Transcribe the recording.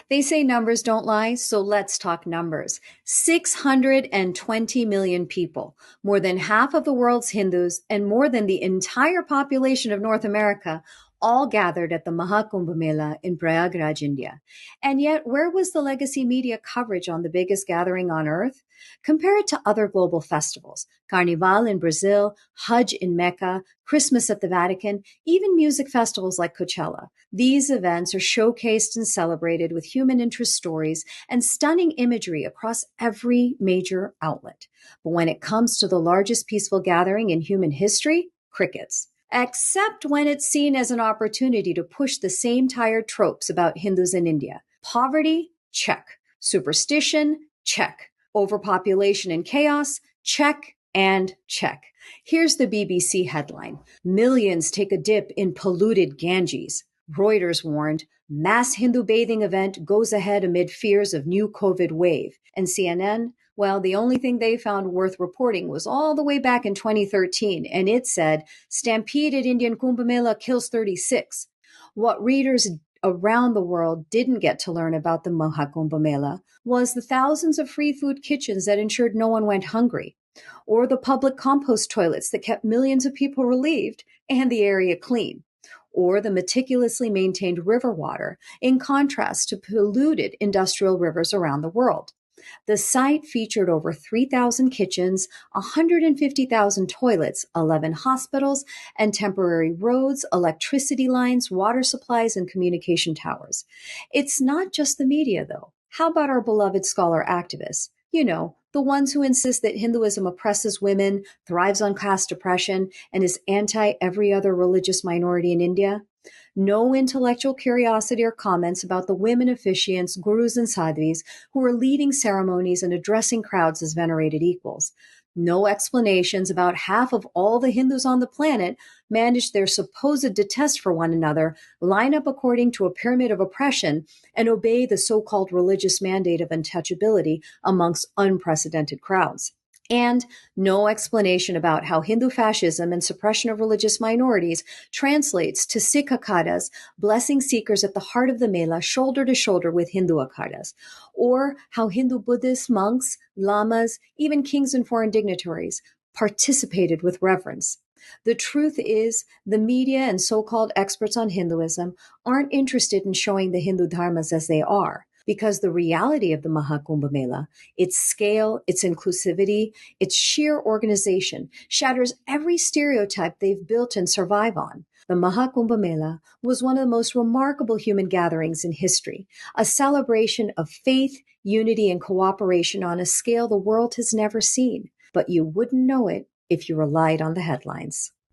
They say numbers don't lie, so let's talk numbers. 620 million people, more than half of the world's Hindus, and more than the entire population of North America, all gathered at the Mahakumbh Mela in Prayagraj, India. And yet, where was the legacy media coverage on the biggest gathering on earth? Compare it to other global festivals: Carnival in Brazil, Hajj in Mecca, Christmas at the Vatican, even music festivals like Coachella. These events are showcased and celebrated with human interest stories and stunning imagery across every major outlet. But when it comes to the largest peaceful gathering in human history, crickets. Except when it's seen as an opportunity to push the same tired tropes about Hindus in India. Poverty? Check. Superstition? Check. Overpopulation and chaos? Check and check. Here's the BBC headline: Millions take a dip in polluted Ganges. Reuters warned, mass Hindu bathing event goes ahead amid fears of new COVID wave. And CNN, well, the only thing they found worth reporting was all the way back in 2013, and it said, Stampede at Indian Kumbh Mela kills 36. What readers around the world didn't get to learn about the Mahakumbh Mela was the thousands of free food kitchens that ensured no one went hungry, or the public compost toilets that kept millions of people relieved and the area clean, or the meticulously maintained river water, in contrast to polluted industrial rivers around the world. The site featured over 3,000 kitchens, 150,000 toilets, 11 hospitals, and temporary roads, electricity lines, water supplies, and communication towers. It's not just the media, though. How about our beloved scholar activists? You know, the ones who insist that Hinduism oppresses women, thrives on caste oppression, and is anti every other religious minority in India. No intellectual curiosity or comments about the women officiants, gurus, and sadhvis who were leading ceremonies and addressing crowds as venerated equals. No explanations about half of all the Hindus on the planet manage their supposed detest for one another, line up according to a pyramid of oppression, and obey the so-called religious mandate of untouchability amongst unprecedented crowds. And no explanation about how Hindu fascism and suppression of religious minorities translates to Sikh akhadas, blessing seekers at the heart of the Mela, shoulder to shoulder with Hindu akhadas, or how Hindu Buddhist monks, lamas, even kings and foreign dignitaries participated with reverence. The truth is, the media and so-called experts on Hinduism aren't interested in showing the Hindu dharmas as they are, because the reality of the Mahakumbh Mela, its scale, its inclusivity, its sheer organization, shatters every stereotype they've built and survive on. The Mahakumbh Mela was one of the most remarkable human gatherings in history, a celebration of faith, unity, and cooperation on a scale the world has never seen. But you wouldn't know it if you relied on the headlines.